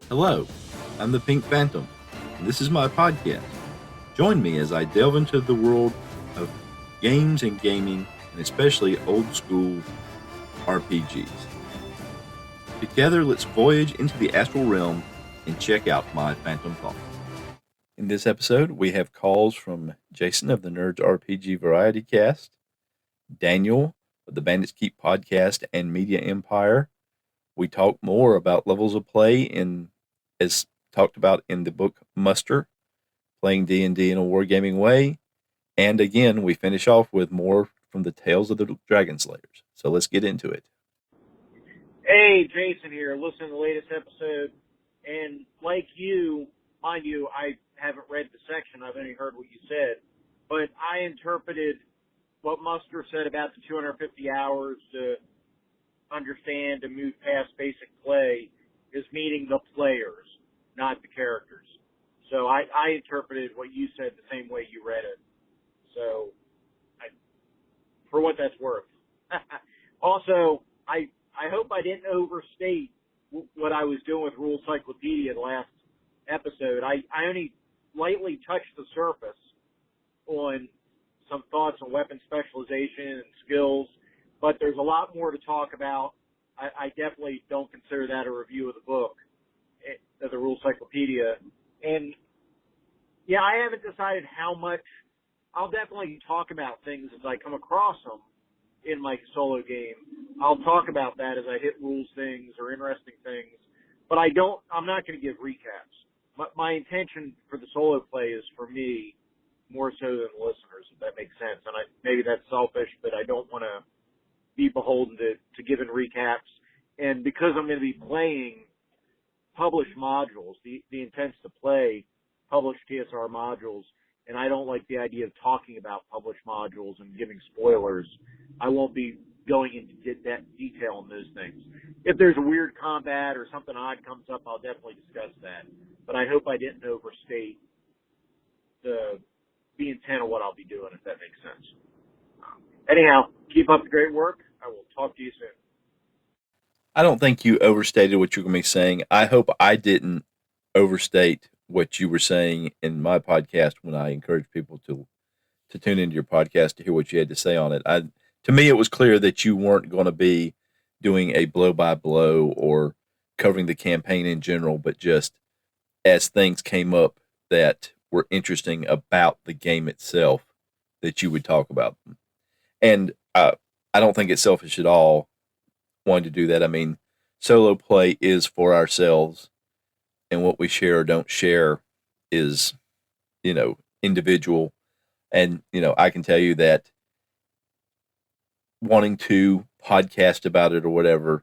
Hello, I'm the Pink Phantom, and this is my podcast. Join me as I delve into the world of games and gaming, and especially old school RPGs. Together, let's voyage into the astral realm and check out my Phantom Thoughts. In this episode, we have calls from Jason of the Nerds RPG Variety Cast, Daniel of the Bandits Keep podcast and Media Empire. We talk more about levels of play as talked about in the book Muster, playing D&D in a wargaming way. And again, we finish off with more from the Tales of the Dragon Slayers. So let's get into it. Hey, Jason here, listening to the latest episode. And like you, mind you, I haven't read the section, I've only heard what you said. But I interpreted what Muster said about the 250 hours to understand and move past basic play is meaning the players, not the characters. So I interpreted what you said the same way you read it. So, for what that's worth. Also, I hope I didn't overstate what I was doing with Rule Cyclopedia the last episode. I only lightly touched the surface on some thoughts on weapon specialization and skills, but there's a lot more to talk about. I definitely don't consider that a review of the book, of the Rule Cyclopedia. And, yeah, I haven't decided how much. I'll definitely talk about things as I come across them in my solo game. I'll talk about that as I hit rules things or interesting things, but I'm not going to give recaps. My intention for the solo play is for me more so than the listeners, if that makes sense. And maybe that's selfish, but I don't want to be beholden to giving recaps. And because I'm going to be playing published modules, the intent's to play published TSR modules, and I don't like the idea of talking about published modules and giving spoilers. I won't be going into detail on those things. If there's a weird combat or something odd comes up, I'll definitely discuss that. But I hope I didn't overstate the intent of what I'll be doing, if that makes sense. Anyhow, keep up the great work. I will talk to you soon. I don't think you overstated what you were going to be saying. I hope I didn't overstate what you were saying in my podcast when I encouraged people to tune into your podcast to hear what you had to say on it. To me, it was clear that you weren't going to be doing a blow-by-blow or covering the campaign in general, but just as things came up that were interesting about the game itself, that you would talk about them. And I don't think it's selfish at all wanting to do that. I mean, solo play is for ourselves, and what we share or don't share is, individual. And, I can tell you that wanting to podcast about it or whatever,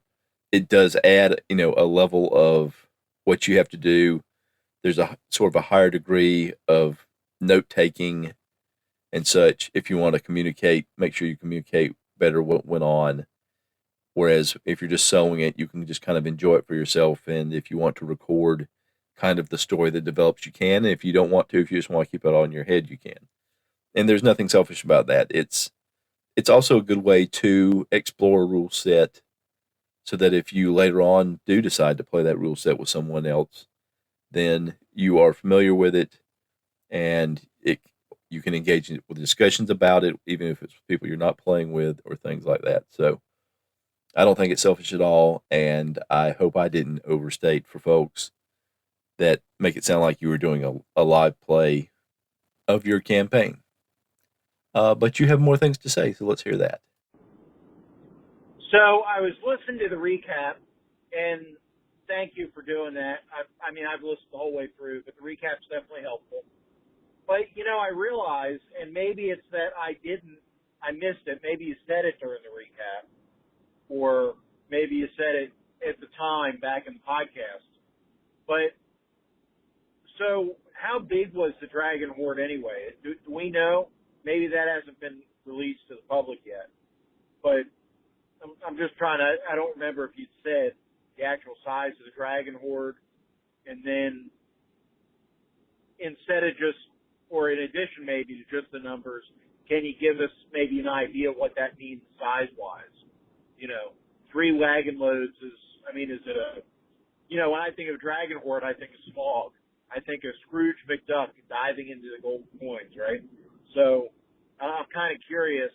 it does add, a level of what you have to do. There's a sort of a higher degree of note taking and such. If you want to communicate, make sure you communicate better what went on. Whereas if you're just sewing it, you can just kind of enjoy it for yourself. And if you want to record kind of the story that develops, you can. And if you don't want to, if you just want to keep it all in your head, you can. And there's nothing selfish about that. It's also a good way to explore a rule set so that if you later on do decide to play that rule set with someone else, then you are familiar with it and you can engage with discussions about it, even if it's people you're not playing with or things like that. So I don't think it's selfish at all, and I hope I didn't overstate for folks that make it sound like you were doing a live play of your campaign. But you have more things to say, so let's hear that. So I was listening to the recap, and thank you for doing that. I've listened the whole way through, but the recap's definitely helpful. But, I realized, and maybe it's that I missed it. Maybe you said it during the recap, or maybe you said it at the time back in the podcast. But, so how big was the Dragon Horde anyway? Do we know? Maybe that hasn't been released to the public yet. But I'm just trying to, I don't remember if you said the actual size of the Dragon Horde. And then instead of just, or in addition maybe to just the numbers, can you give us maybe an idea of what that means size-wise? 3 wagon loads is it a, when I think of Dragon Horde, I think of Smog. I think of Scrooge McDuck diving into the gold coins, right? So I'm kind of curious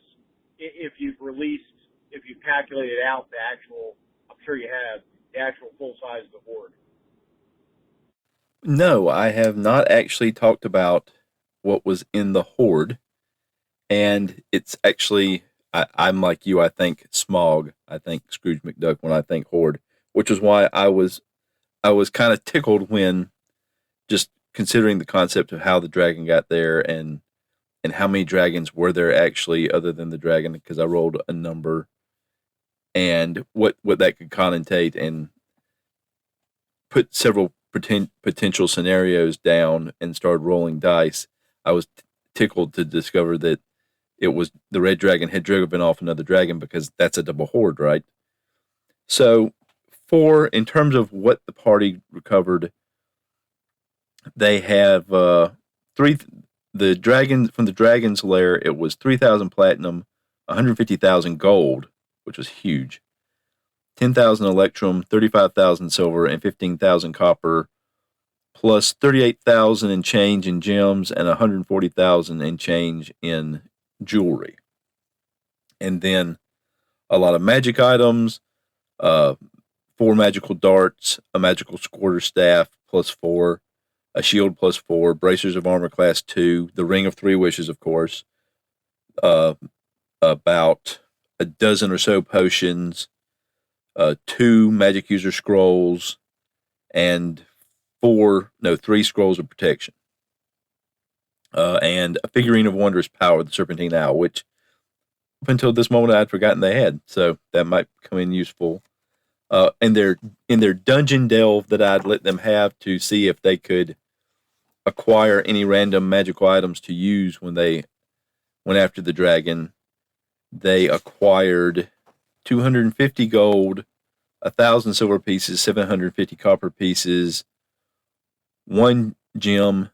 if you've calculated out the actual, I'm sure you have, the actual full size of the horde. No, I have not actually talked about what was in the horde, and it's actually I'm like you. I think Smog. I think Scrooge McDuck when I think horde, which is why I was kind of tickled when just considering the concept of how the dragon got there and how many dragons were there actually other than the dragon because I rolled a number and what that could connotate and put several potential scenarios down and started rolling dice. I was tickled to discover that it was the red dragon had driven off another dragon because that's a double horde, right? So, in terms of what the party recovered, they have three. The dragon from the dragon's lair, it was 3,000 platinum, 150,000 gold, which was huge. 10,000 electrum, 35,000 silver, and 15,000 copper, plus 38,000 in change in gems and 140,000 in change in jewelry. And then a lot of magic items, uh, 4 magical darts, a magical quarterstaff plus 4, a shield plus 4, bracers of armor class 2, the ring of 3 wishes, of course, uh, about a dozen or so potions, 2 magic user scrolls, and 3 scrolls of protection. And a figurine of wondrous power, the Serpentine Owl, which up until this moment I had forgotten they had, so that might come in useful. In their dungeon delve that I'd let them have to see if they could acquire any random magical items to use when they went after the dragon, they acquired 250 gold, 1,000 silver pieces, 750 copper pieces, 1 gem,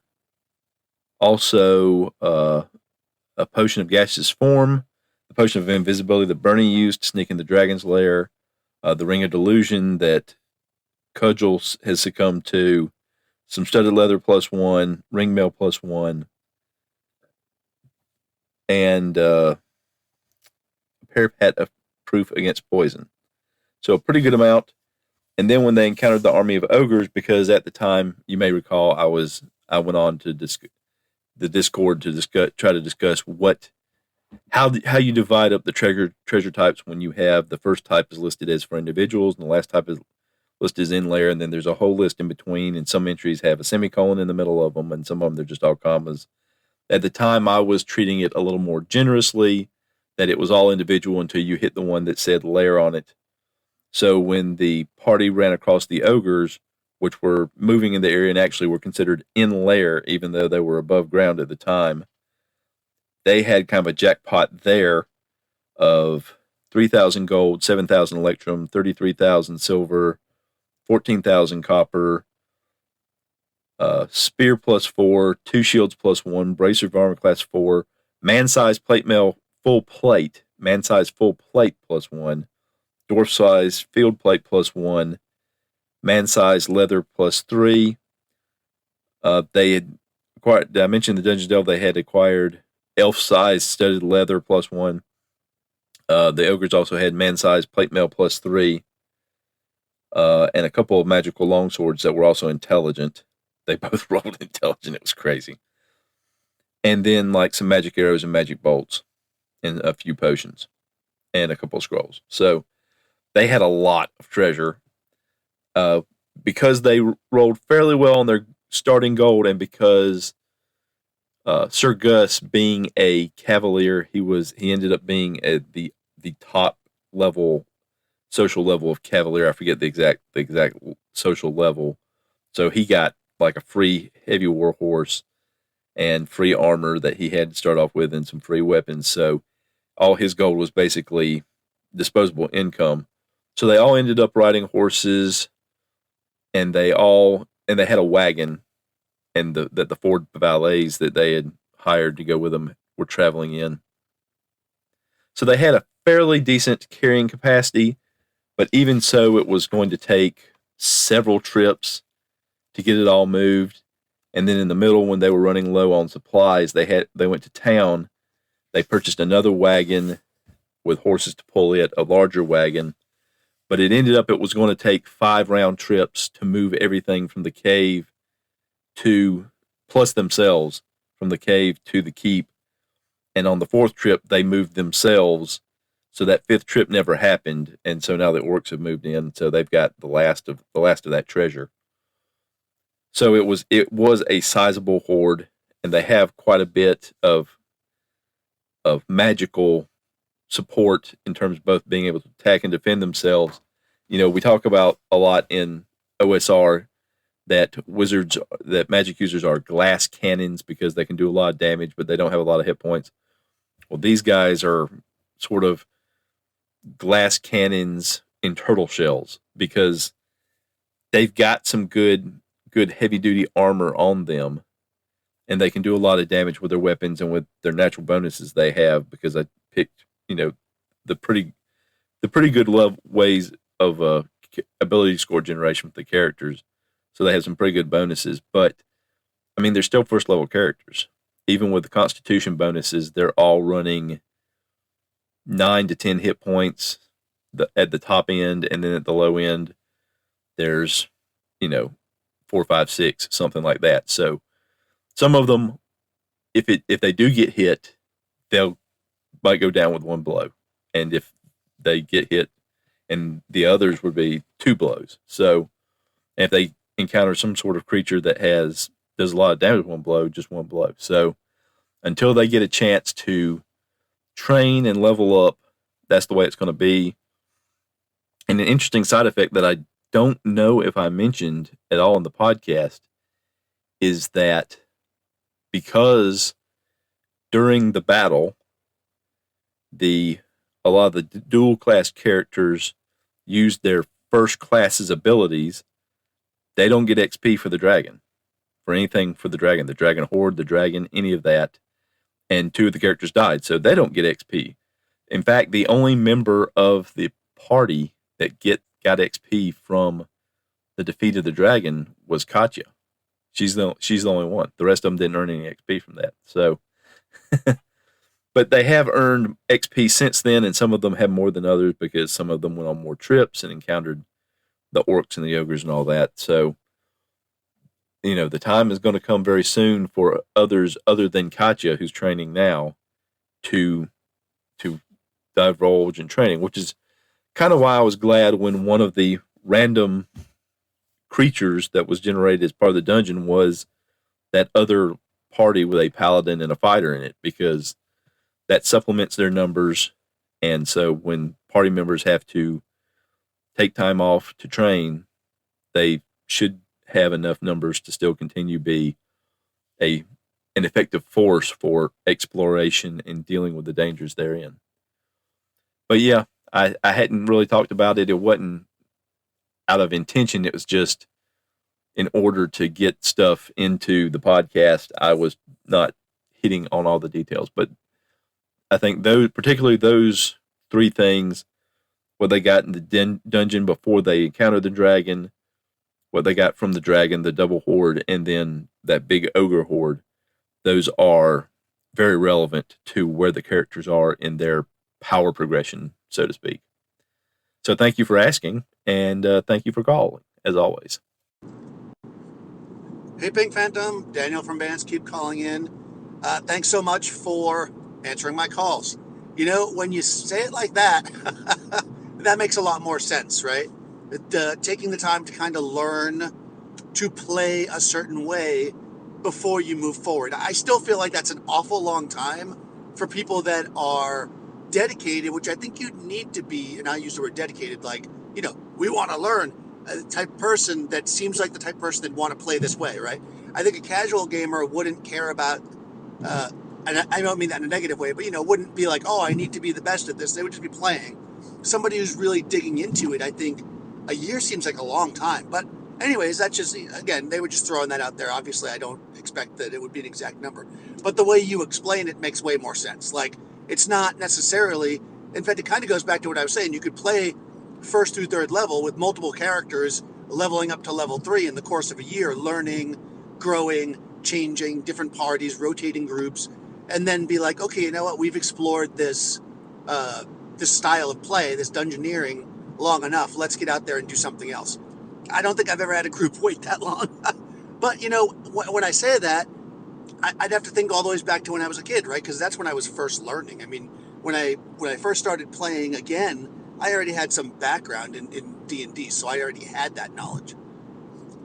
also a potion of gaseous form, the potion of invisibility that Bernie used to sneak in the dragon's lair, the ring of delusion that Cudgel has succumbed to, some studded leather plus 1, ring mail plus 1, and a parapet of proof against poison. So a pretty good amount. And then when they encountered the army of ogres, because at the time you may recall I went on to the Discord to try to discuss how you divide up the treasure types when you have the first type is listed as for individuals and the last type is listed as in layer, and then there's a whole list in between, and some entries have a semicolon in the middle of them, and some of them they're just all commas. At the time, I was treating it a little more generously, that it was all individual until you hit the one that said layer on it. So when the party ran across the ogres, which were moving in the area and actually were considered in lair, even though they were above ground at the time, they had kind of a jackpot there of 3,000 gold, 7,000 electrum, 33,000 silver, 14,000 copper, spear plus 4, 2 shields plus 1, bracer of armor class 4, man-size plate mail full plate, man-size full plate plus 1, dwarf size field plate plus 1, man-size leather plus 3. They had acquired, I mentioned the Dungeon Delve, they had acquired elf-size studded leather plus 1. The ogres also had man-size plate mail plus 3. And a couple of magical longswords that were also intelligent. They both rolled intelligent. It was crazy. And then like some magic arrows and magic bolts and a few potions and a couple of scrolls. So they had a lot of treasure. Because they rolled fairly well on their starting gold, and because Sir Gus, being a cavalier, he ended up being at the top level, social level of cavalier. I forget the exact social level. So he got like a free heavy war horse and free armor that he had to start off with, and some free weapons. So all his gold was basically disposable income. So they all ended up riding horses, and they had a wagon, and the 4 valets that they had hired to go with them were traveling in. So they had a fairly decent carrying capacity, but even so, it was going to take several trips to get it all moved. And then in the middle, when they were running low on supplies, they went to town. They purchased another wagon with horses to pull it, a larger wagon. But it was going to take 5 round trips to move everything from the cave to, plus themselves, from the cave to the keep. And on the 4th trip, they moved themselves. So that 5th trip never happened. And so now the orcs have moved in. So they've got the last of that treasure. So it was a sizable horde, and they have quite a bit of magical support in terms of both being able to attack and defend themselves. We talk about a lot in OSR that magic users are glass cannons because they can do a lot of damage, but they don't have a lot of hit points. Well, these guys are sort of glass cannons in turtle shells because they've got some good heavy duty armor on them, and they can do a lot of damage with their weapons and with their natural bonuses they have, because I picked the pretty good ways of ability score generation with the characters, so they have some pretty good bonuses. But I mean, they're still first level characters. Even with the Constitution bonuses, they're all running 9 to 10 hit points at the top end, and then at the low end, there's 4, 5, 6, something like that. So some of them, if they do get hit, they'll might go down with 1 blow, and if they get hit, and the others would be 2 blows. So if they encounter some sort of creature that does a lot of damage with 1 blow, just 1 blow. So until they get a chance to train and level up, that's the way it's going to be. And an interesting side effect that I don't know if I mentioned at all in the podcast is that because during the battle, a lot of the dual class characters use their first class's abilities, they don't get XP for the dragon, the dragon horde, the dragon, any of that. And 2 of the characters died, so they don't get XP. In fact, the only member of the party that got XP from the defeat of the dragon was Katya. She's the only one. The rest of them didn't earn any XP from that. So, but they have earned XP since then, and some of them have more than others because some of them went on more trips and encountered the orcs and the ogres and all that. So, the time is going to come very soon for others other than Katya, who's training now, to divulge in training, which is kind of why I was glad when one of the random creatures that was generated as part of the dungeon was that other party with a paladin and a fighter in it, because that supplements their numbers. And so when party members have to take time off to train, they should have enough numbers to still continue be an effective force for exploration and dealing with the dangers therein. But yeah, I hadn't really talked about it. It wasn't out of intention. It was just in order to get stuff into the podcast. I was not hitting on all the details, but I think particularly those 3 things, what they got in the dungeon before they encountered the dragon, what they got from the dragon, the double horde, and then that big ogre horde, those are very relevant to where the characters are in their power progression, so to speak. So thank you for asking, and thank you for calling, as always. Hey, Pink Phantom, Daniel from Bands, keep calling in. Thanks so much for answering my calls. When you say it like that, that makes a lot more sense, right? Taking the time to kind of learn to play a certain way before you move forward. I still feel like that's an awful long time for people that are dedicated, which I think you need to be, and I use the word dedicated, like, we want to learn, a type person that seems like the type person that want to play this way, right? I think a casual gamer wouldn't care about, and I don't mean that in a negative way, but, wouldn't be like, oh, I need to be the best at this. They would just be playing. Somebody who's really digging into it, I think a year seems like a long time. But anyways, that's just, again, they were just throwing that out there. Obviously, I don't expect that it would be an exact number. But the way you explain it makes way more sense. Like, it's not necessarily, in fact, it kind of goes back to what I was saying. You could play 1st through 3rd level with multiple characters, leveling up to level 3 in the course of a year, learning, growing, changing, different parties, rotating groups, and then be like, okay, you know what? We've explored this style of play, this dungeoneering, long enough. Let's get out there and do something else. I don't think I've ever had a group wait that long. But when I say that, I'd have to think all the way back to when I was a kid, right? Because that's when I was first learning. I mean, when I first started playing again, I already had some background in D&D, so I already had that knowledge.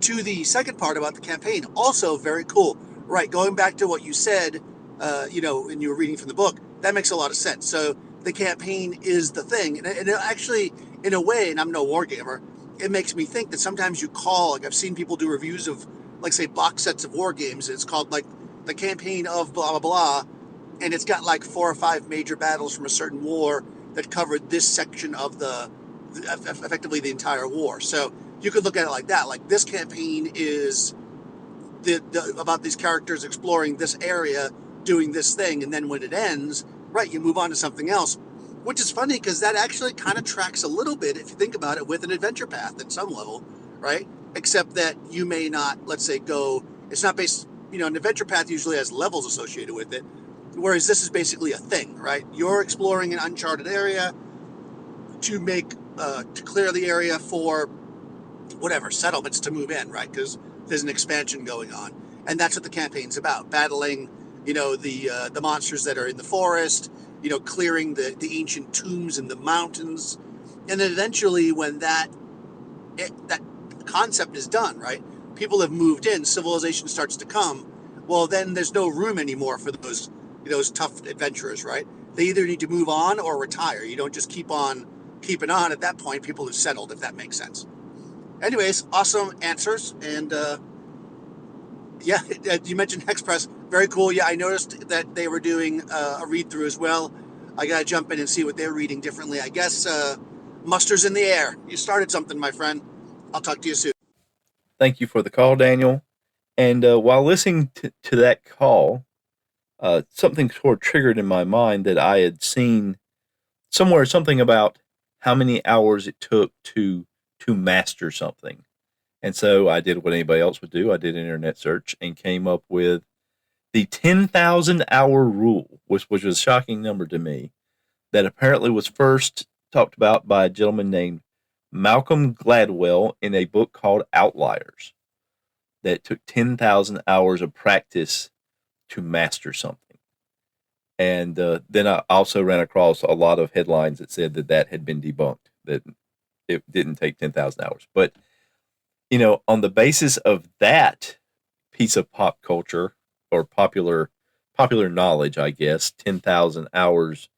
To the second part about the campaign, also very cool. Right, going back to what you said, and you were reading from the book, that makes a lot of sense. So the campaign is the thing. And it actually, in a way, and I'm no wargamer, it makes me think that sometimes like I've seen people do reviews of, like, say, box sets of war games, and it's called, like, the campaign of blah, blah, blah, and it's got, like, 4 or 5 major battles from a certain war that covered this section of effectively the entire war. So you could look at it like that. Like, this campaign is about these characters exploring this area, doing this thing, and then when it ends, right, you move on to something else, which is funny because that actually kind of tracks a little bit, if you think about it, with an adventure path at some level, right? Except that you may not, let's say, it's not based, an adventure path usually has levels associated with it, whereas this is basically a thing, right? You're exploring an uncharted area to clear the area for whatever settlements to move in, right? Because there's an expansion going on, and that's what the campaign's about: battling, the monsters that are in the forest, clearing the ancient tombs in the mountains, and then eventually, when that concept is done, right? People have moved in, civilization starts to come. Well, then there's no room anymore for those tough adventurers, right? They either need to move on or retire. You don't just keep on keeping on. At that point, people have settled, if that makes sense. Anyways, awesome answers. And yeah, you mentioned Hexed Press. Very cool. Yeah, I noticed that they were doing a read through as well. I got to jump in and see what they're reading differently. I guess muster's in the air. You started something, my friend. I'll talk to you soon. Thank you for the call, Daniel. And while listening to that call, something sort of triggered in my mind that I had seen somewhere something about how many hours it took to master something. And so I did what anybody else would do. I did an internet search and came up with the 10,000 hour rule, which was a shocking number to me, that apparently was first talked about by a gentleman named Malcolm Gladwell in a book called Outliers, that it took 10,000 hours of practice to master something. And then I also ran across a lot of headlines that said that had been debunked, that it didn't take 10,000 hours. But, on the basis of that piece of pop culture or popular knowledge, I guess, 10,000 hours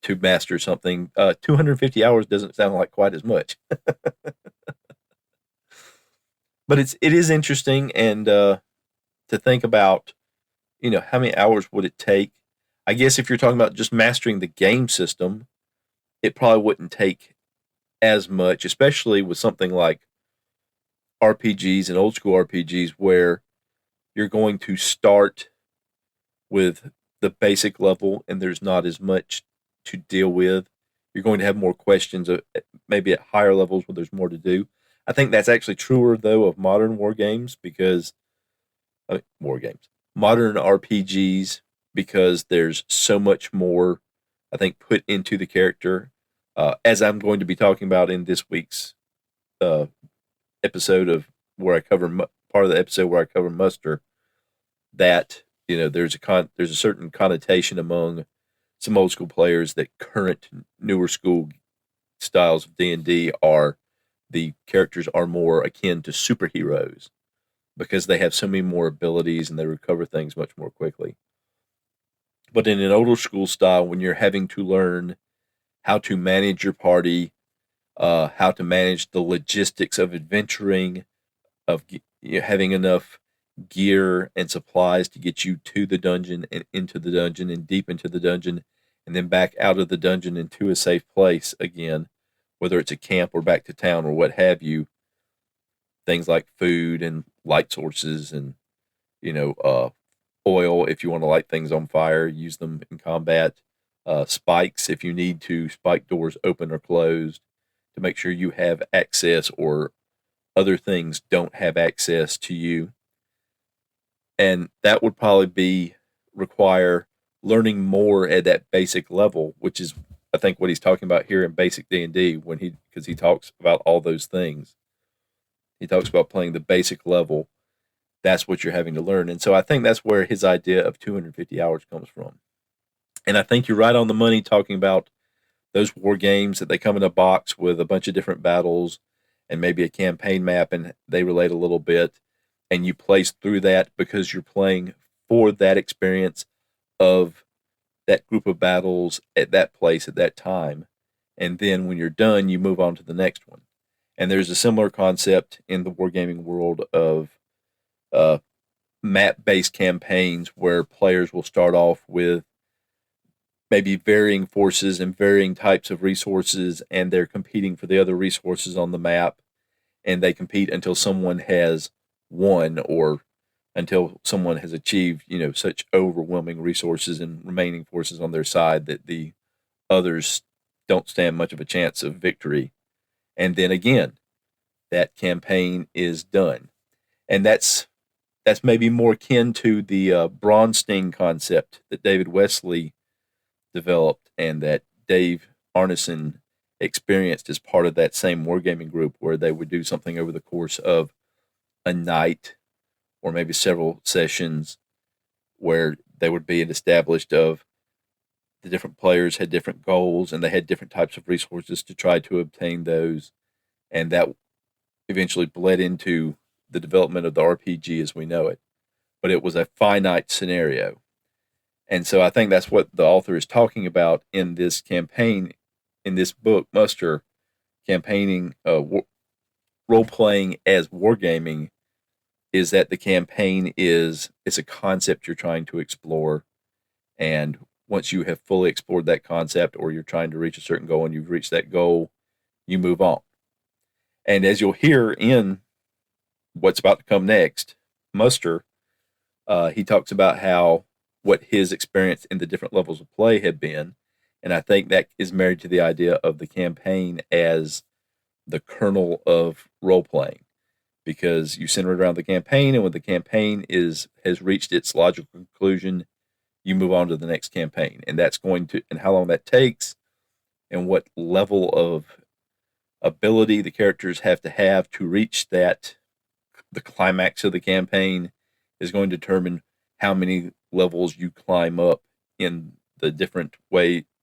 to master something, 250 hours doesn't sound like quite as much. But it is interesting, and to think about, how many hours would it take? I guess if you're talking about just mastering the game system, it probably wouldn't take as much, especially with something like RPGs and old school RPGs, where you're going to start with the basic level and there's not as much to deal with. You're going to have more questions, maybe at higher levels where there's more to do. I think that's actually truer, though, of modern war games, because modern RPGs, because there's so much more, I think, put into the character. As I'm going to be talking about in this week's episode of where I cover part of the episode where I cover Muster, that there's a certain connotation among some old school players that current newer school styles of D&D are the characters are more akin to superheroes because they have so many more abilities and they recover things much more quickly. But in an older school style, when you're having to learn how to manage your party, how to manage the logistics of adventuring, of having enough gear and supplies to get you to the dungeon and into the dungeon and deep into the dungeon and then back out of the dungeon into a safe place again, whether it's a camp or back to town or what have you. Things like food and light sources and, oil, if you want to light things on fire, use them in combat. Spikes, if you need to spike doors open or closed, to make sure you have access or other things don't have access to you. And that would probably require learning more at that basic level, which is, I think, what he's talking about here in basic D&D because he talks about all those things. He talks about playing the basic level. That's what you're having to learn. And so I think that's where his idea of 250 hours comes from. And I think you're right on the money talking about those war games that they come in a box with a bunch of different battles and maybe a campaign map, and they relate a little bit, and you place through that because you're playing for that experience of that group of battles at that place at that time. And then when you're done, you move on to the next one. And there's a similar concept in the wargaming world of uh, map-based campaigns where players will start off with maybe varying forces and varying types of resources, and they're competing for the other resources on the map, and they compete until someone has won or until someone has achieved, such overwhelming resources and remaining forces on their side that the others don't stand much of a chance of victory. And then again, that campaign is done. And that's maybe more akin to the Bronstein concept that David Wesley developed and that Dave Arneson experienced as part of that same wargaming group, where they would do something over the course of a night or maybe several sessions, where they would be established of the different players had different goals and they had different types of resources to try to obtain those. And that eventually bled into the development of the RPG as we know it. But it was a finite scenario. And so I think that's what the author is talking about in this campaign, in this book, Muster, campaigning, role-playing as wargaming, is that the campaign it's a concept you're trying to explore. And once you have fully explored that concept, or you're trying to reach a certain goal and you've reached that goal, you move on. And as you'll hear in what's about to come next, Muster, he talks about what his experience in the different levels of play had been. And I think that is married to the idea of the campaign as the kernel of role playing, because you center it around the campaign, and when the campaign has reached its logical conclusion, you move on to the next campaign. And that's and how long that takes and what level of ability the characters have to reach the climax of the campaign is going to determine how many levels you climb up in the different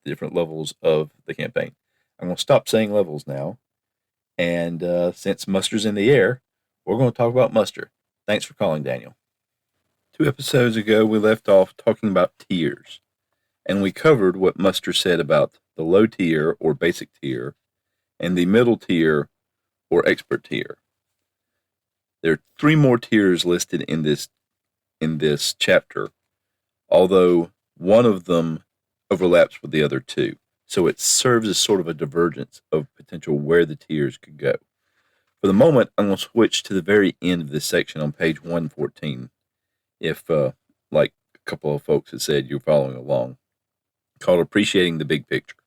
levels of the campaign. I'm going to stop saying levels now. And since Muster's in the air, we're going to talk about Muster. Thanks for calling, Daniel. 2 episodes ago, we left off talking about tiers. And we covered what Muster said about the low tier or basic tier and the middle tier or expert tier. There are 3 more tiers listed in this chapter, although one of them overlaps with the other 2. So it serves as sort of a divergence of potential where the tiers could go. For the moment, I'm going to switch to the very end of this section on page 114, if, like a couple of folks have said, you're following along, called Appreciating the Big Picture.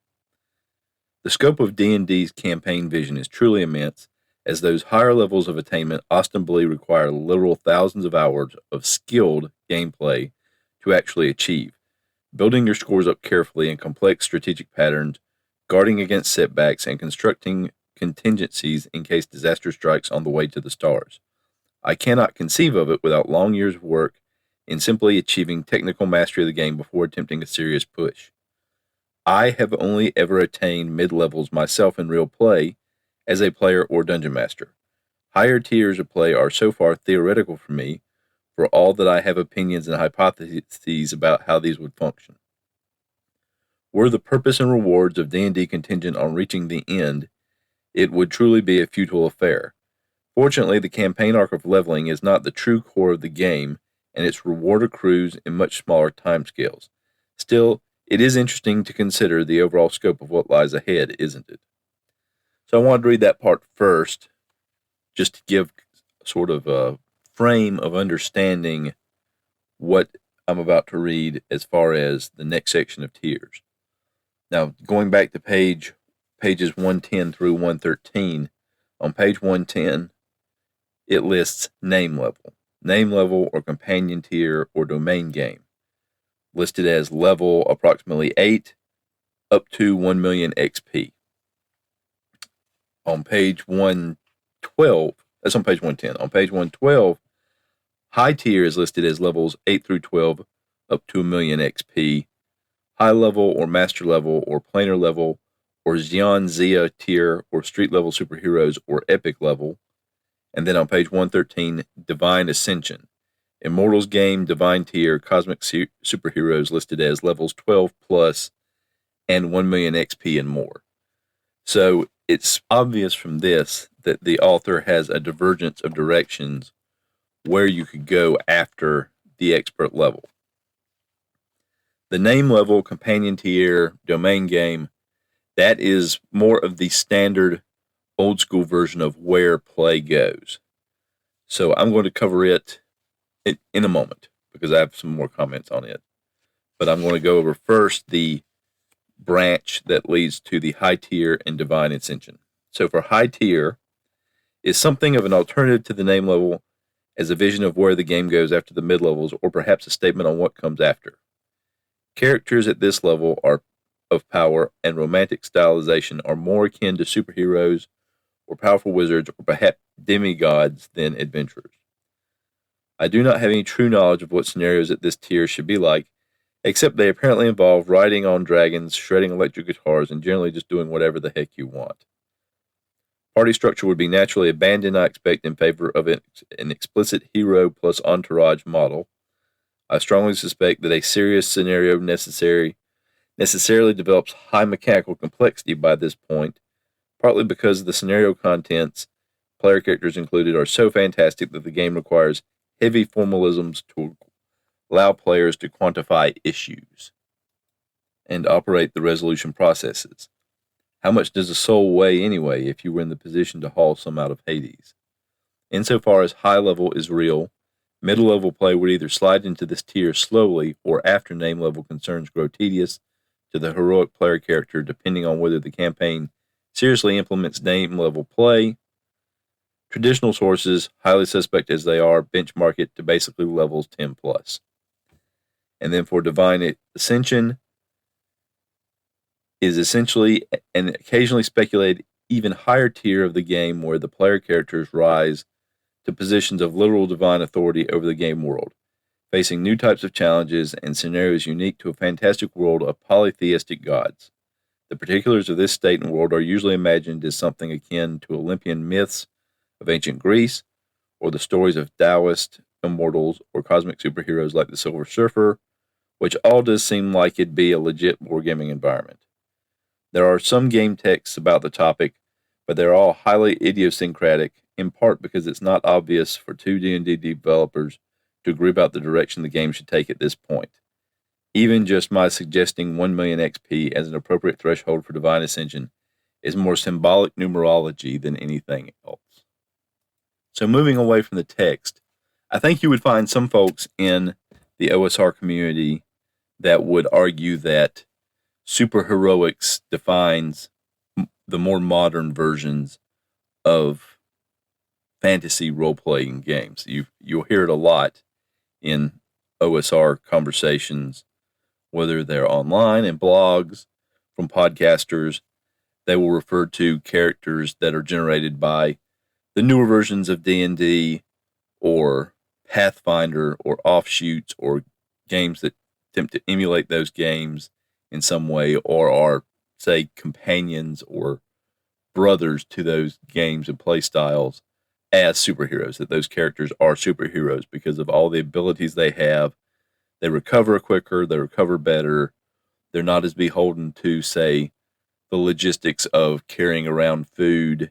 The scope of D&D's campaign vision is truly immense, as those higher levels of attainment ostensibly require literal thousands of hours of skilled gameplay to actually achieve. Building your scores up carefully in complex strategic patterns, guarding against setbacks, and constructing contingencies in case disaster strikes on the way to the stars. I cannot conceive of it without long years of work in simply achieving technical mastery of the game before attempting a serious push. I have only ever attained mid-levels myself in real play as a player or dungeon master. Higher tiers of play are so far theoretical for me, for all that I have opinions and hypotheses about how these would function. Were the purpose and rewards of D&D contingent on reaching the end, it would truly be a futile affair. Fortunately, the campaign arc of leveling is not the true core of the game, and its reward accrues in much smaller timescales. Still, it is interesting to consider the overall scope of what lies ahead, isn't it? So I wanted to read that part first, just to give sort of a frame of understanding what I'm about to read as far as the next section of tiers. Now, going back to pages 110 through 113, on page 110, it lists name level or companion tier or domain game, listed as level approximately 8 up to 1 million XP. On page 112, that's on page 110. On page 112, high tier is listed as levels 8 through 12 up to 1 million XP. High level or master level or planar level or Xian Zia tier or street level superheroes or epic level. And then on page 113, Divine Ascension. Immortals game, Divine tier, cosmic superheroes listed as levels 12 plus and 1 million XP and more. So it's obvious from this that the author has a divergence of directions where you could go after the expert level. The name level, companion tier, domain game, that is more of the standard old school version of where play goes. So I'm going to cover it in a moment because I have some more comments on it. But I'm going to go over first the branch that leads to the high tier and divine ascension. So for high tier is something of an alternative to the name level as a vision of where the game goes after the mid levels, or perhaps a statement on what comes after. Characters at this level are of power and romantic stylization are more akin to superheroes or powerful wizards or perhaps demigods than adventurers. I do not have any true knowledge of what scenarios at this tier should be like, except they apparently involve riding on dragons, shredding electric guitars, and generally just doing whatever the heck you want. Party structure would be naturally abandoned, I expect, in favor of an explicit hero plus entourage model. I strongly suspect that a serious scenario necessarily develops high mechanical complexity by this point, partly because the scenario contents, player characters included, are so fantastic that the game requires heavy formalisms to allow players to quantify issues and operate the resolution processes. How much does a soul weigh anyway if you were in the position to haul some out of Hades? Insofar as high level is real, middle level play would either slide into this tier slowly or after name level concerns grow tedious to the heroic player character, depending on whether the campaign seriously implements name level play. Traditional sources, highly suspect as they are, benchmark it to basically levels 10 plus. And then for Divine Ascension is essentially and occasionally speculated even higher tier of the game where the player characters rise to positions of literal divine authority over the game world, facing new types of challenges and scenarios unique to a fantastic world of polytheistic gods. The particulars of this state and world are usually imagined as something akin to Olympian myths of ancient Greece, or the stories of Taoist immortals or cosmic superheroes like the Silver Surfer, which all does seem like it'd be a legit wargaming environment. There are some game texts about the topic, but they're all highly idiosyncratic, in part because it's not obvious for two D&D developers to agree about the direction the game should take at this point. Even just my suggesting 1 million XP as an appropriate threshold for Divine Ascension is more symbolic numerology than anything else. So moving away from the text, I think you would find some folks in the OSR community that would argue that superheroics defines the more modern versions of fantasy role-playing games. You'll hear it a lot in OSR conversations, whether they're online in blogs, from podcasters. They will refer to characters that are generated by the newer versions of D&D or Pathfinder or offshoots or games that attempt to emulate those games in some way or are, say, companions or brothers to those games and play styles as superheroes, that those characters are superheroes because of all the abilities they have. They recover quicker, they recover better. They're not as beholden to, say, the logistics of carrying around food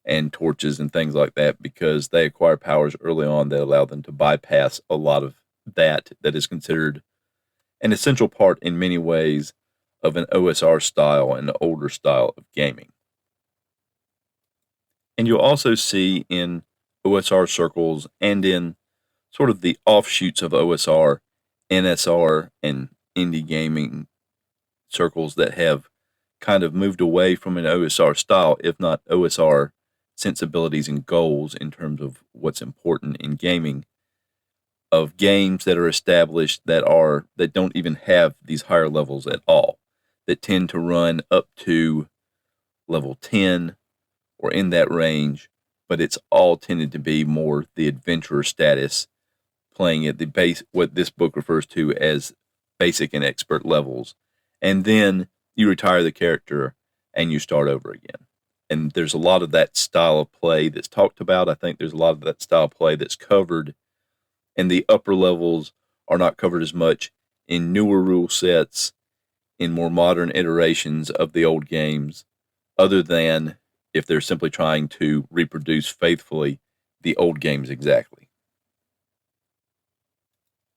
and torches and things like that because they acquire powers early on that allow them to bypass a lot of that is considered an essential part in many ways of an OSR style and older style of gaming. And you'll also see in OSR circles and in sort of the offshoots of OSR, NSR, and indie gaming circles that have kind of moved away from an OSR style, if not OSR sensibilities and goals in terms of what's important in gaming, of games that are established that don't even have these higher levels at all, that tend to run up to level 10 or in that range, but it's all tended to be more the adventurer status, playing at the base, what this book refers to as basic and expert levels. And then you retire the character and you start over again. And there's a lot of that style of play that's talked about. I think there's a lot of that style of play that's covered, and the upper levels are not covered as much in newer rule sets, in more modern iterations of the old games, other than if they're simply trying to reproduce faithfully the old games exactly.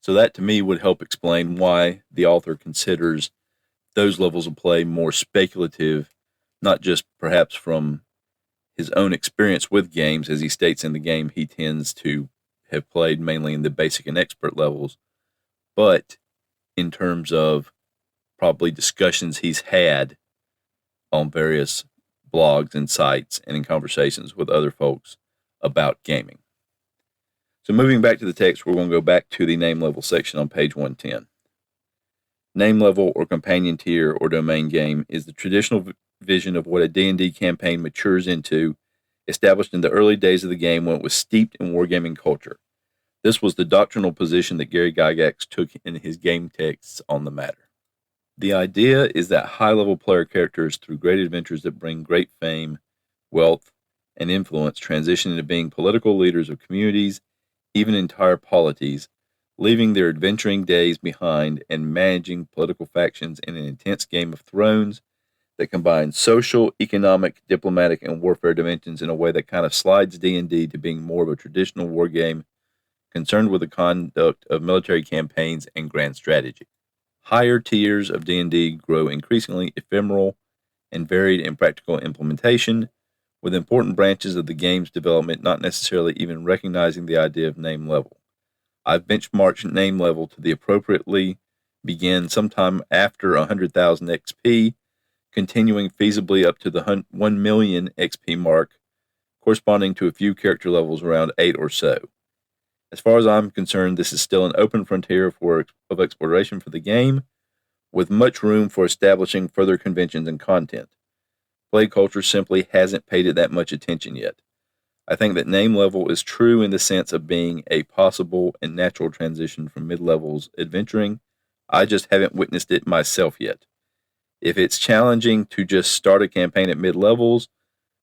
So that to me would help explain why the author considers those levels of play more speculative, not just perhaps from his own experience with games. As he states in the game, he tends to have played mainly in the basic and expert levels, but in terms of probably discussions he's had on various blogs and sites and in conversations with other folks about gaming. So moving back to the text, we're going to go back to the name level section on page 110. Name level or companion tier or domain game is the traditional vision of what a D&D campaign matures into, established in the early days of the game when it was steeped in wargaming culture. This was the doctrinal position that Gary Gygax took in his game texts on the matter. The idea is that high-level player characters, through great adventures that bring great fame, wealth, and influence, transition into being political leaders of communities, even entire polities, leaving their adventuring days behind and managing political factions in an intense Game of Thrones that combines social, economic, diplomatic, and warfare dimensions in a way that kind of slides D&D to being more of a traditional war game concerned with the conduct of military campaigns and grand strategy. Higher tiers of D&D grow increasingly ephemeral and varied in practical implementation, with important branches of the game's development not necessarily even recognizing the idea of name level. I've benchmarked name level to the appropriately begin sometime after 100,000 XP, continuing feasibly up to the 1 million XP mark, corresponding to a few character levels around 8 or so. As far as I'm concerned, this is still an open frontier of exploration for the game, with much room for establishing further conventions and content. Play culture simply hasn't paid it that much attention yet. I think that name level is true in the sense of being a possible and natural transition from mid-levels adventuring. I just haven't witnessed it myself yet. If it's challenging to just start a campaign at mid-levels,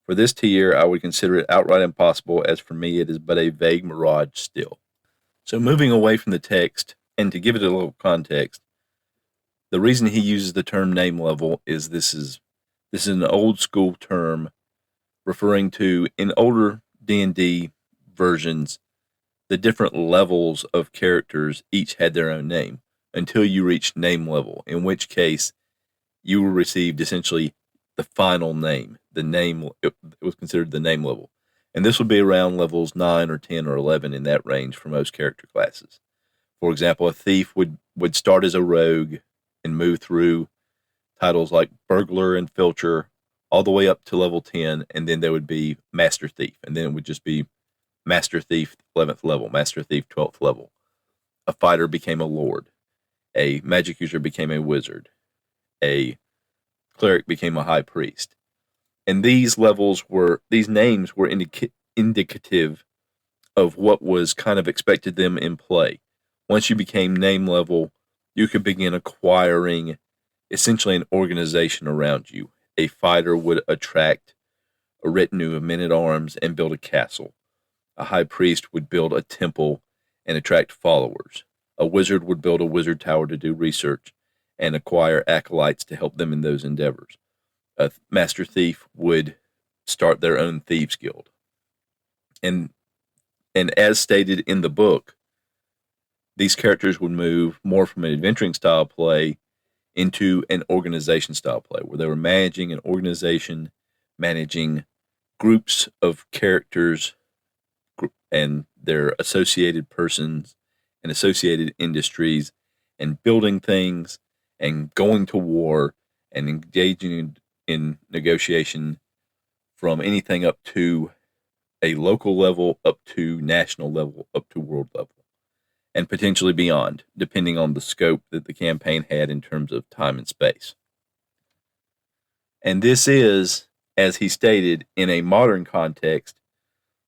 for this tier I would consider it outright impossible, as for me it is but a vague mirage still. So moving away from the text, and to give it a little context, the reason he uses the term name level is this is an old school term referring to, in older D&D versions, the different levels of characters each had their own name until you reached name level, in which case you received essentially the final name. It was considered the name level. And this would be around levels 9 or 10 or 11, in that range for most character classes. For example, a thief would start as a rogue and move through titles like burglar and filcher all the way up to level 10, and then there would be master thief, and then it would just be master thief 11th level, master thief 12th level. A fighter became a lord. A magic user became a wizard. A cleric became a high priest. And these names were indicative of what was kind of expected them in play. Once you became name level, you could begin acquiring essentially an organization around you. A fighter would attract a retinue of men-at-arms and build a castle. A high priest would build a temple and attract followers. A wizard would build a wizard tower to do research and acquire acolytes to help them in those endeavors. A master thief would start their own thieves guild. And as stated in the book, these characters would move more from an adventuring style play into an organization style play, where they were managing an organization, managing groups of characters and their associated persons and associated industries, and building things and going to war and engaging in negotiation, from anything up to a local level up to national level, up to world level, and potentially beyond, depending on the scope that the campaign had in terms of time and space. And this is, as he stated, in a modern context,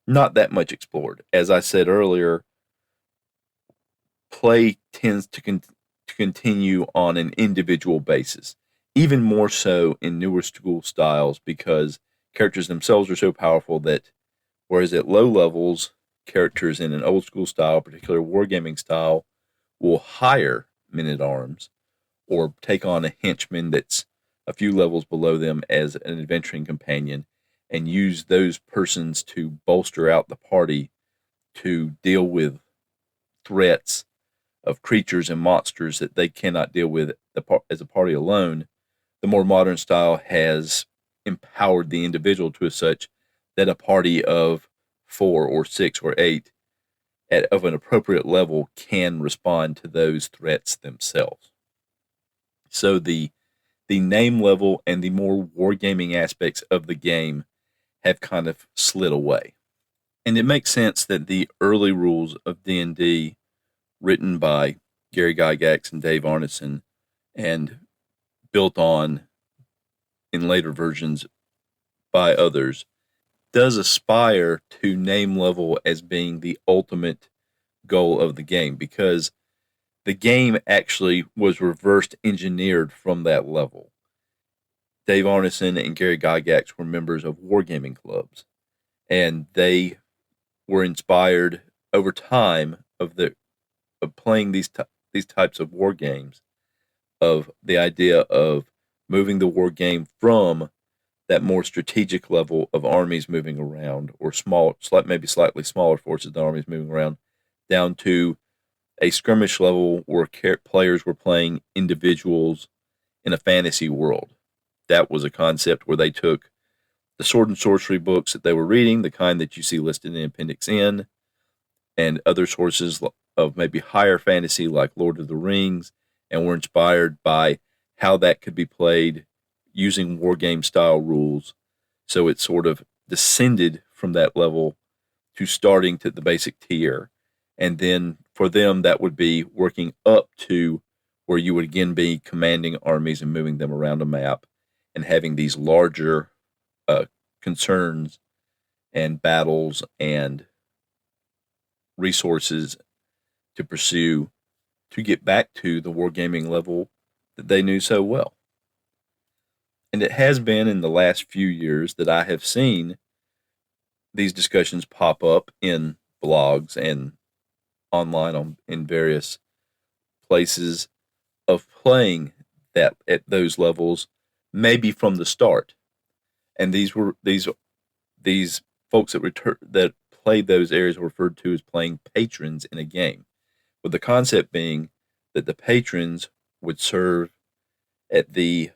not that much explored. As I said earlier, play tends to continue on an individual basis, even more so in newer school styles, because characters themselves are so powerful that, whereas at low levels, characters in an old school style, particular wargaming style, will hire men at arms or take on a henchman that's a few levels below them as an adventuring companion and use those persons to bolster out the party to deal with threats of creatures and monsters that they cannot deal with as a party alone. The more modern style has empowered the individual to such that a party of 4 or 6 or 8 of an appropriate level can respond to those threats themselves. So the name level and the more wargaming aspects of the game have kind of slid away. And it makes sense that the early rules of D&D, written by Gary Gygax and Dave Arneson and built on in later versions by others, does aspire to name level as being the ultimate goal of the game, because the game actually was reverse engineered from that level. Dave Arneson and Gary Gygax were members of wargaming clubs, and they were inspired over time of playing these types of war games, of the idea of moving the war game from that more strategic level of armies moving around, or maybe slightly smaller forces than armies moving around, down to a skirmish level where players were playing individuals in a fantasy world. That was a concept where they took the sword and sorcery books that they were reading, the kind that you see listed in Appendix N, and other sources of maybe higher fantasy like Lord of the Rings, and were inspired by how that could be played using wargame style rules. So it sort of descended from that level to starting to the basic tier. And then for them, that would be working up to where you would again be commanding armies and moving them around a map and having these larger concerns and battles and resources to pursue to get back to the wargaming level that they knew so well. And it has been in the last few years that I have seen these discussions pop up in blogs and online in various places of playing that at those levels, maybe from the start. And these folks that played those areas were referred to as playing patrons in a game, with the concept being that the patrons would serve at the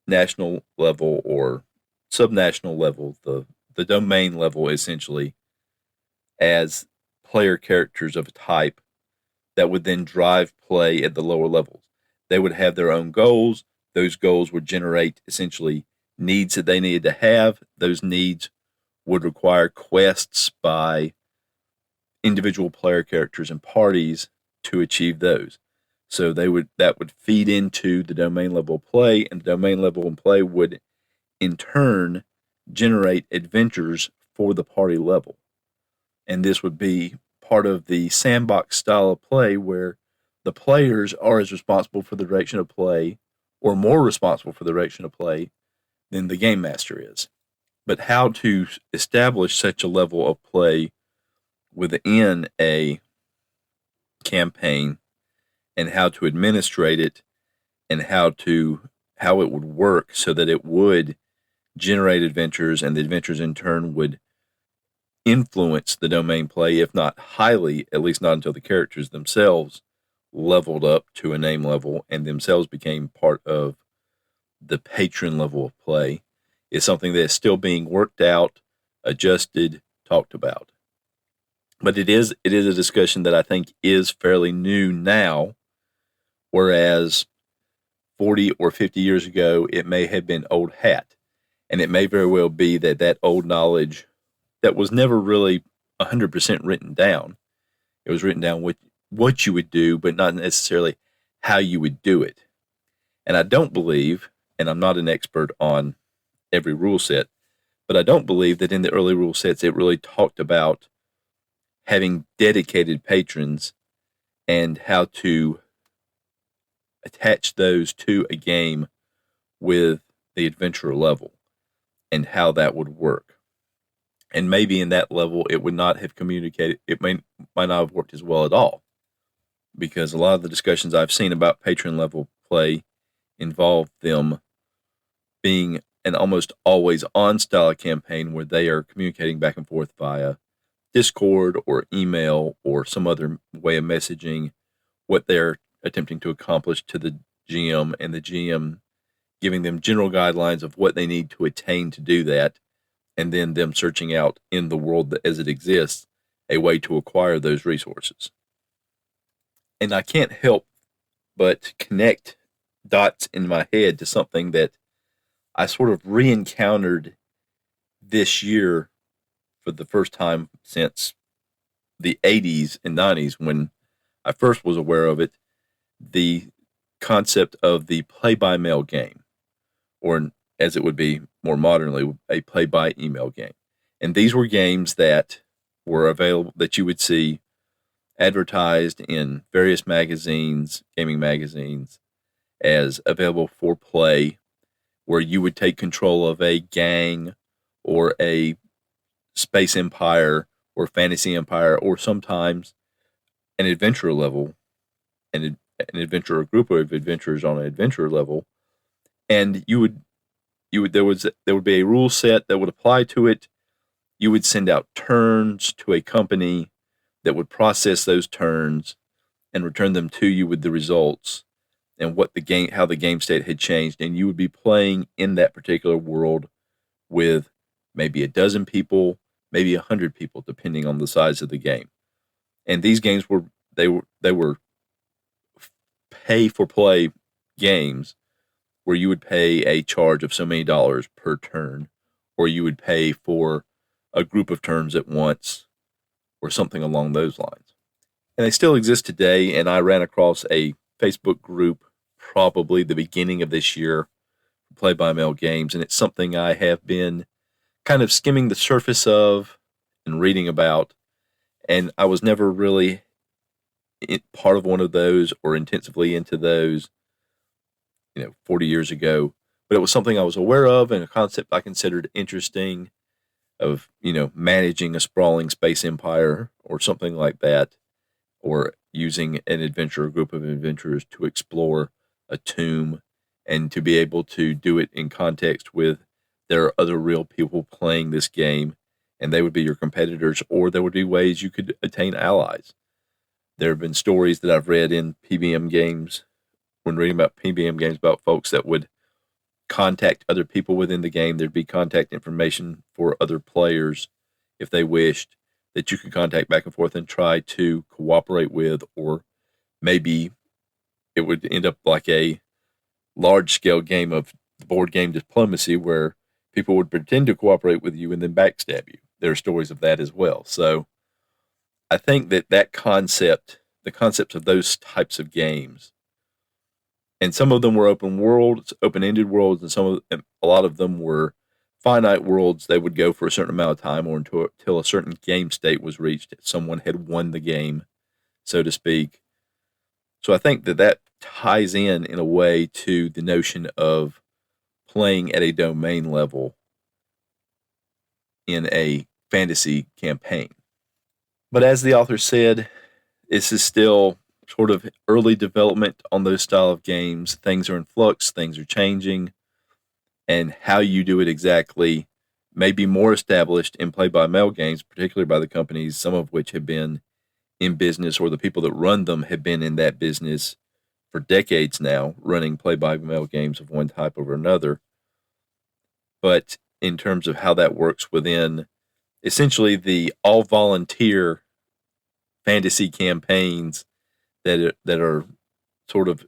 national level or subnational level, the domain level, essentially, as player characters of a type that would then drive play at the lower levels. They would have their own goals. Those goals would generate essentially needs that they needed to have. Those needs would require quests by individual player characters and parties to achieve those. So that would feed into the domain level play, and the domain level play would in turn generate adventures for the party level. And this would be part of the sandbox style of play where the players are as responsible for the direction of play, or more responsible for the direction of play, than the game master is. But how to establish such a level of play within a campaign, and how to administrate it, and how it would work so that it would generate adventures, and the adventures in turn would influence the domain play, if not highly, at least not until the characters themselves leveled up to a name level and themselves became part of the patron level of play, is something that is still being worked out, adjusted, talked about. But it is a discussion that I think is fairly new now, whereas 40 or 50 years ago, it may have been old hat. And it may very well be that old knowledge that was never really 100% written down. It was written down what you would do, but not necessarily how you would do it. And I don't believe, and I'm not an expert on every rule set, but I don't believe that in the early rule sets it really talked about having dedicated patrons and how to attach those to a game with the adventurer level and how that would work. And maybe in that level it would not have communicated, it might not have worked as well at all, because a lot of the discussions I've seen about patron level play involve them being an almost always on style campaign where they are communicating back and forth via Discord or email or some other way of messaging what they're attempting to accomplish to the GM, and the GM giving them general guidelines of what they need to attain to do that, and then them searching out in the world as it exists a way to acquire those resources. And I can't help but connect dots in my head to something that I sort of re-encountered this year for the first time since the 80s and 90s when I first was aware of it, the concept of the play-by-mail game, or as it would be more modernly, a play-by-email game. And these were games that were available, that you would see advertised in various magazines, gaming magazines, as available for play, where you would take control of a gang or a space empire or fantasy empire, or sometimes an adventurer level, an adventurer, group of adventurers on an adventurer level, and there would be a rule set that would apply to it. You would send out turns to a company that would process those turns and return them to you with the results and how the game state had changed, and you would be playing in that particular world with maybe a dozen people, maybe 100 people, depending on the size of the game. And these games were pay for play games where you would pay a charge of so many dollars per turn, or you would pay for a group of turns at once, or something along those lines. And they still exist today, and I ran across a Facebook group probably the beginning of this year, play-by-mail games, and it's something I have been kind of skimming the surface of and reading about, and I was never really part of one of those or intensively into those, 40 years ago, but it was something I was aware of and a concept I considered interesting of, managing a sprawling space empire or something like that, or using an adventurer, group of adventurers to explore a tomb and to be able to do it in context with there are other real people playing this game, and they would be your competitors, or there would be ways you could attain allies. There have been stories that I've read in PBM games, when reading about PBM games, about folks that would contact other people within the game. There'd be contact information for other players if they wished, that you could contact back and forth and try to cooperate with, or maybe it would end up like a large-scale game of board game diplomacy where people would pretend to cooperate with you and then backstab you. There are stories of that as well. So I think that concept, the concepts of those types of games, and some of them were open worlds, open-ended worlds, and a lot of them were finite worlds. They would go for a certain amount of time, or until a certain game state was reached. Someone had won the game, so to speak. So I think that ties in a way to the notion of playing at a domain level in a fantasy campaign. But as the author said, this is still sort of early development on those style of games. Things are in flux, things are changing, and how you do it exactly may be more established in play-by-mail games, particularly by the companies, some of which have been in business, or the people that run them have been in that business for decades now, running play-by-mail games of one type or another. But in terms of how that works within essentially the all-volunteer fantasy campaigns that are sort of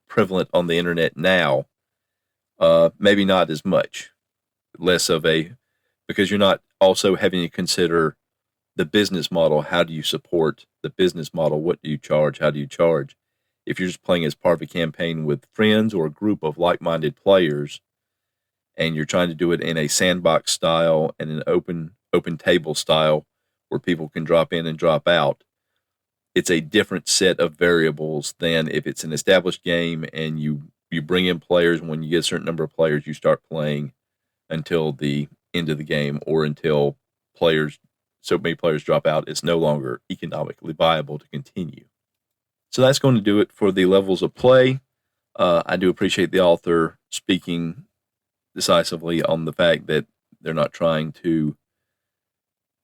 prevalent on the internet now, maybe not as much, less of a, because you're not also having to consider the business model. How do you support the business model? What do you charge? How do you charge? If you're just playing as part of a campaign with friends or a group of like-minded players, and you're trying to do it in a sandbox style and an open table style where people can drop in and drop out, it's a different set of variables than if it's an established game and you bring in players. When you get a certain number of players, you start playing until the end of the game, or until so many players drop out, it's no longer economically viable to continue. So that's going to do it for the levels of play. I do appreciate the author speaking decisively on the fact that they're not trying to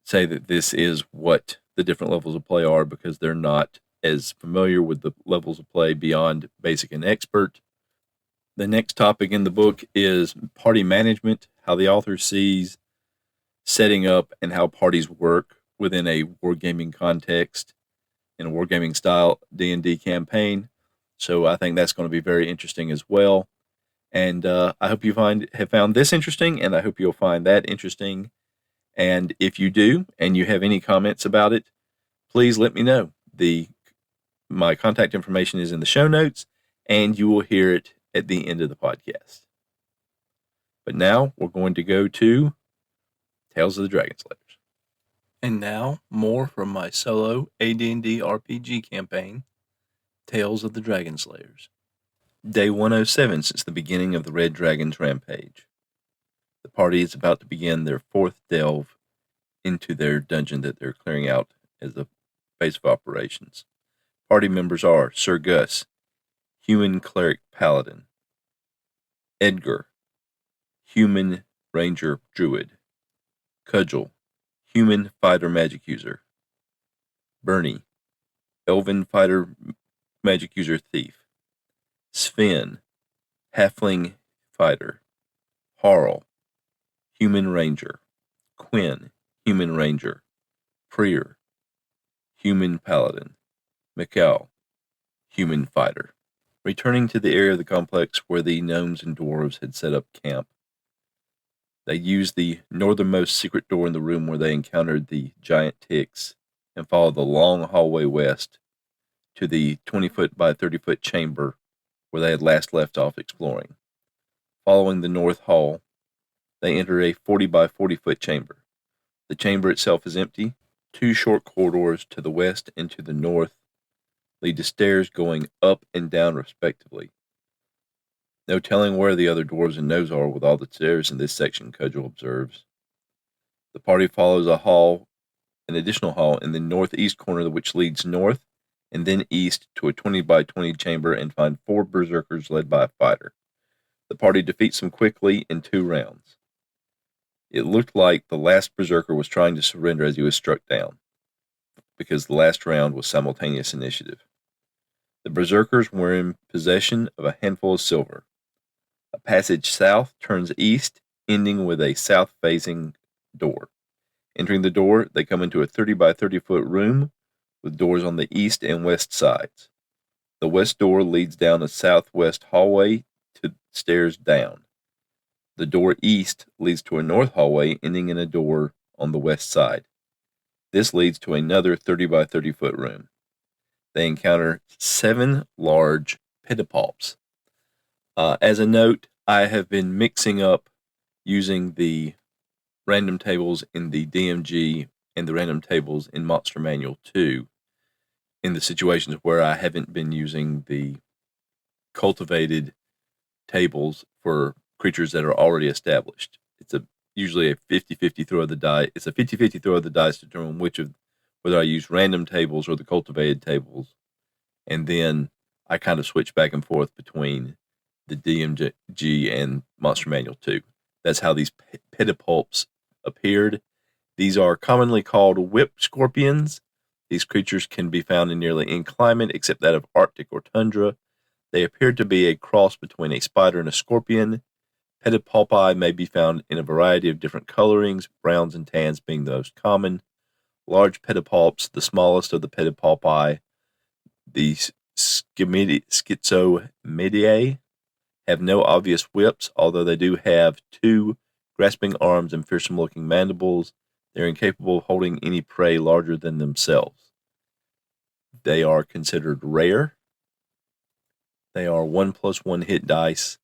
say that this is what the different levels of play are, because they're not as familiar with the levels of play beyond basic and expert. The next topic in the book is party management, how the author sees setting up and how parties work within a wargaming context, in a wargaming style D&D campaign. So I think that's going to be very interesting as well. And I hope you have found this interesting, and I hope you'll find that interesting. And if you do, and you have any comments about it, please let me know. My contact information is in the show notes, and you will hear it at the end of the podcast. But now we're going to go to Tales of the Dragon Slayers. And now, more from my solo AD&D RPG campaign, Tales of the Dragon Slayers. Day 107 since the beginning of the Red Dragon's rampage. The party is about to begin their fourth delve into their dungeon that they're clearing out as a base of operations. Party members are Sir Gus, human cleric paladin; Edgar, human ranger druid; Cudgel, human fighter magic user; Bernie, elven fighter magic user thief; Sven, halfling fighter; Harl, human ranger; Quinn, human ranger; Prier, human paladin; Mikkel, human fighter. Returning to the area of the complex where the gnomes and dwarves had set up camp, they used the northernmost secret door in the room where they encountered the giant ticks and followed the long hallway west to the 20-foot by 30-foot chamber where they had last left off exploring. Following the north hall, they enter a 40 by 40-foot chamber. The chamber itself is empty. Two short corridors to the west and to the north lead to stairs going up and down respectively. No telling where the other dwarves and gnomes are with all the stairs in this section, Cudgel observes. The party follows an additional hall in the northeast corner, which leads north and then east to a 20 by 20 chamber, and find 4 berserkers led by a fighter. The party defeats them quickly in 2 rounds. It looked like the last berserker was trying to surrender as he was struck down, because the last round was simultaneous initiative. The berserkers were in possession of a handful of silver. A passage south turns east, ending with a south-facing door. Entering the door, they come into a 30 by 30-foot room with doors on the east and west sides. The west door leads down a southwest hallway to stairs down. The door east leads to a north hallway, ending in a door on the west side. This leads to another 30 by 30-foot room. They encounter 7 large pedipalps. As a note, I have been mixing up using the random tables in the DMG and the random tables in Monster Manual 2 in the situations where I haven't been using the cultivated tables for creatures that are already established. It's usually a 50-50 throw of the die. It's a 50-50 throw of the dice to determine whether I use random tables or the cultivated tables. And then I kind of switch back and forth between the DMG and Monster Manual 2. That's how these pedipalps appeared. These are commonly called whip scorpions. These creatures can be found in nearly any climate except that of Arctic or tundra. They appear to be a cross between a spider and a scorpion. Pedipalpi may be found in a variety of different colorings, browns and tans being the most common. Large pedipalps, the smallest of the pedipalpi, the Schizomediae, have no obvious whips, although they do have 2 grasping arms and fearsome-looking mandibles They're incapable of holding any prey larger than themselves. They are considered rare. They are 1+1 hit dice,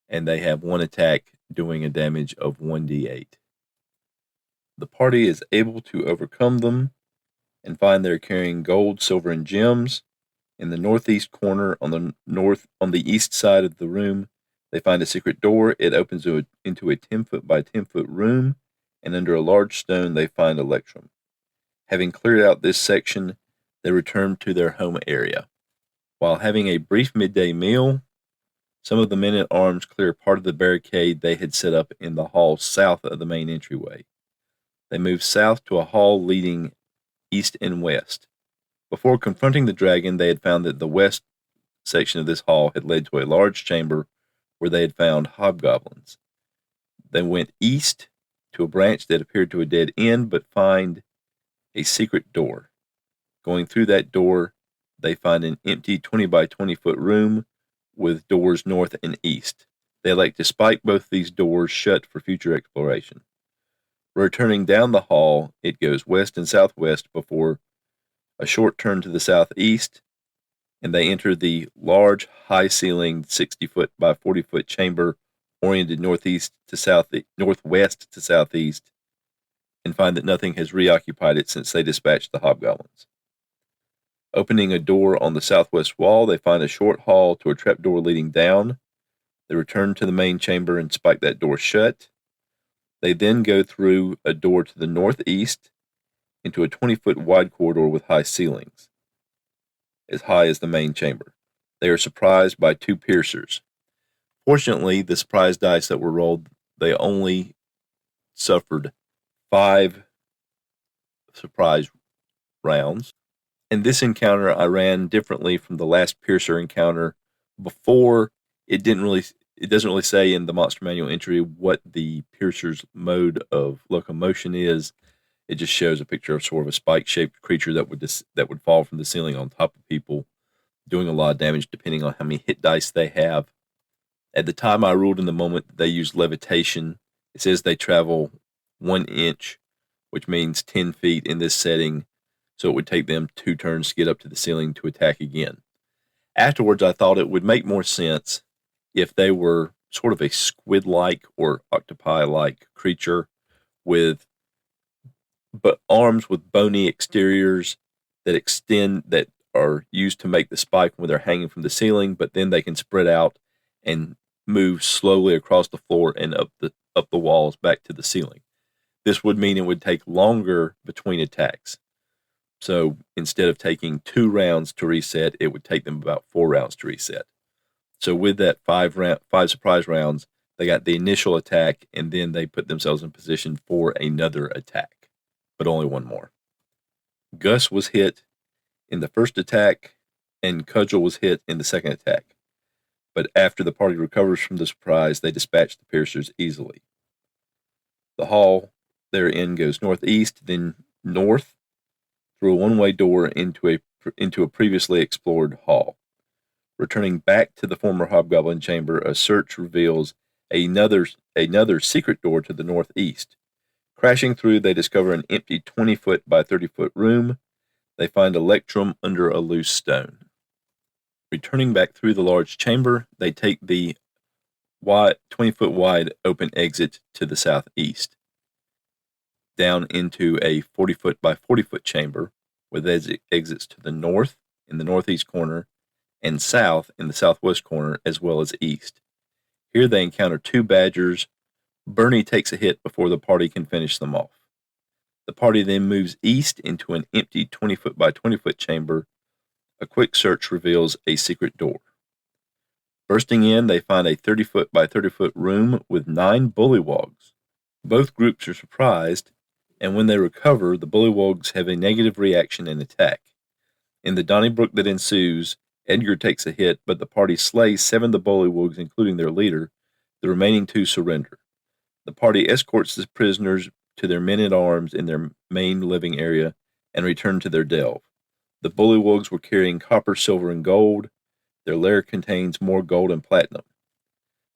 and they have one attack doing a damage of 1d8. The party is able to overcome them and find they're carrying gold, silver, and gems. In the northeast corner on the east side of the room, they find a secret door. It opens into a 10-foot by 10-foot room, and under a large stone they find Electrum. Having cleared out this section, they return to their home area. While having a brief midday meal, some of the men-at-arms clear part of the barricade they had set up in the hall south of the main entryway. They move south to a hall leading east and west. Before confronting the dragon, they had found that the west section of this hall had led to a large chamber where they had found hobgoblins. They went east to a branch that appeared to a dead end, but find a secret door. Going through that door, they find an empty 20 by 20 foot room with doors north and east. They elect to spike both these doors shut for future exploration. Returning down the hall, it goes west and southwest before a short turn to the southeast, and they enter the large, high-ceilinged 60-foot by 40-foot chamber oriented northwest to southeast, and find that nothing has reoccupied it since they dispatched the hobgoblins. Opening a door on the southwest wall, they find a short hall to a trapdoor leading down. They return to the main chamber and spike that door shut. They then go through a door to the northeast into a 20-foot wide corridor with high ceilings, as high as the main chamber. They are surprised by two piercers. Fortunately, the surprise dice that were rolled, they only suffered 5 surprise rounds. In this encounter, I ran differently from the last piercer encounter. Before, it doesn't really say in the monster manual entry what the piercer's mode of locomotion is. It just shows a picture of sort of a spike-shaped creature that would fall from the ceiling on top of people, doing a lot of damage depending on how many hit dice they have. At the time I ruled in the moment that they use levitation. It says they travel 1 inch, which means 10 feet in this setting, so it would take them 2 turns to get up to the ceiling to attack again. Afterwards, I thought it would make more sense if they were sort of a squid-like or octopi-like creature with arms with bony exteriors that extend, that are used to make the spike when they're hanging from the ceiling, but then they can spread out and move slowly across the floor and up the walls back to the ceiling. This would mean it would take longer between attacks. So instead of taking 2 rounds to reset, it would take them about 4 rounds to reset. So with that 5 surprise rounds, they got the initial attack, and then they put themselves in position for another attack, but only 1 more. Gus was hit in the first attack, and Cudgel was hit in the second attack. But after the party recovers from the surprise, they dispatch the piercers easily. The hall they're in goes northeast, then north through a one-way door into a previously explored hall. Returning back to the former hobgoblin chamber, a search reveals another secret door to the northeast. Crashing through, they discover an empty 20-foot by 30-foot room. They find Electrum under a loose stone. Returning back through the large chamber, they take the 20-foot wide open exit to the southeast, down into a 40-foot by 40-foot chamber with exits to the north in the northeast corner and south in the southwest corner, as well as east. Here they encounter 2 badgers. Bernie takes a hit before the party can finish them off. The party then moves east into an empty 20-foot by 20-foot chamber. A quick search reveals a secret door. Bursting in, they find a 30-foot by 30-foot room with 9 bullywogs. Both groups are surprised, and when they recover, the bullywogs have a negative reaction and attack. In the Donnybrook that ensues, Edgar takes a hit, but the party slays 7 of the bullywogs, including their leader. The remaining 2 surrender. The party escorts the prisoners to their men-at-arms in their main living area and return to their delve. The bullywogs were carrying copper, silver, and gold. Their lair contains more gold and platinum.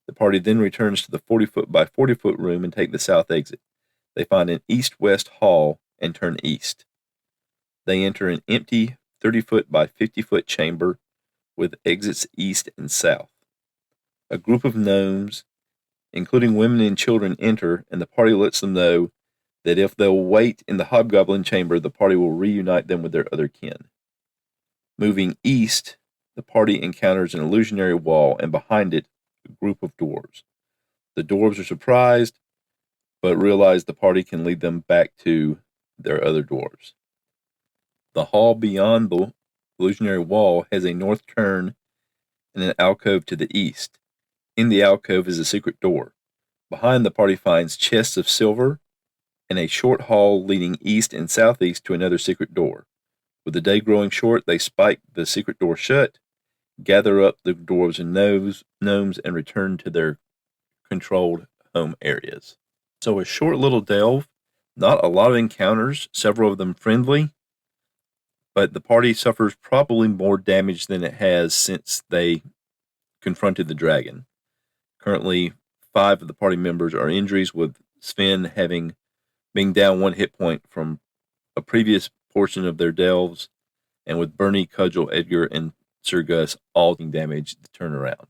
The party then returns to the 40-foot by 40-foot room and take the south exit. they find an east-west hall and turn east. They enter an empty 30-foot by 50-foot chamber with exits east and south. A group of gnomes, including women and children, enter, and the party lets them know that if they'll wait in the hobgoblin chamber, the party will reunite them with their other kin. Moving east, the party encounters an illusionary wall, and behind it, a group of dwarves. The dwarves are surprised, but realize the party can lead them back to their other dwarves. The hall beyond the illusionary wall has a north turn and an alcove to the east. In the alcove is a secret door. Behind, the party finds chests of silver and a short hall leading east and southeast to another secret door. With the day growing short, they spike the secret door shut, gather up the dwarves and gnomes, and return to their controlled home areas. So a short little delve, not a lot of encounters, several of them friendly, but the party suffers probably more damage than it has since they confronted the dragon. Currently, 5 of the party members are injuries, with Sven being down 1 hit point from a previous portion of their delves, and with Bernie, Cudgel, Edgar, and Sir Gus all taking damage to turn around.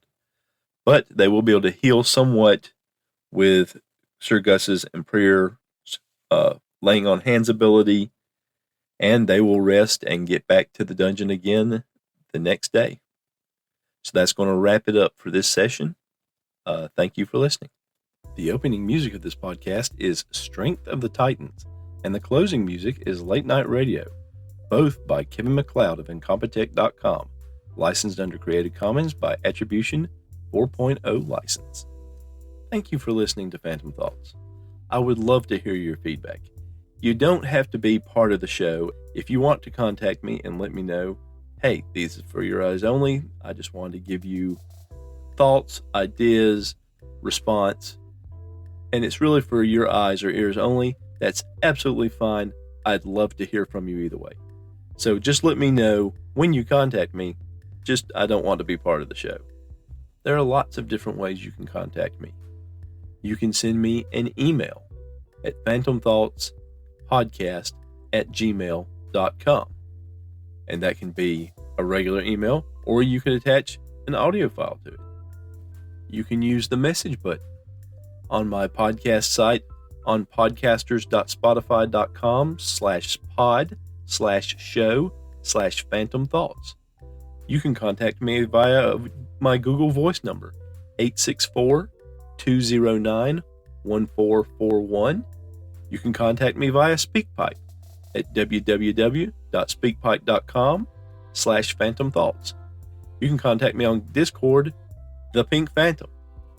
But they will be able to heal somewhat with Sir Gus's and Prayer's laying on hands ability, and they will rest and get back to the dungeon again the next day. So that's going to wrap it up for this session. Thank you for listening. The opening music of this podcast is Strength of the Titans, and the closing music is Late Night Radio, both by Kevin MacLeod of Incompetech.com, licensed under Creative Commons by Attribution 4.0 license. Thank you for listening to Phantom Thoughts. I would love to hear your feedback. You don't have to be part of the show. If you want to contact me and let me know, hey, these are for your eyes only, I just wanted to give you thoughts, ideas, response, and it's really for your eyes or ears only, that's absolutely fine. I'd love to hear from you either way. So just let me know when you contact me. I don't want to be part of the show. There are lots of different ways you can contact me. You can send me an email at phantomthoughtspodcast@gmail.com. And that can be a regular email, or you can attach an audio file to it. You can use the message button on my podcast site on podcasters.spotify.com/pod/show/phantom thoughts. You can contact me via my Google Voice number, 864-209-1441. You can contact me via SpeakPipe at www.speakpipe.com/phantom thoughts. You can contact me on Discord, The Pink Phantom.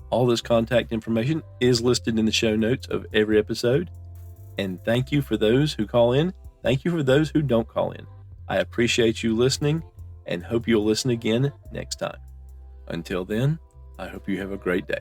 All this contact information is listed in the show notes of every episode. And thank you for those who call in. Thank you for those who don't call in. I appreciate you listening and hope you'll listen again next time. Until then, I hope you have a great day.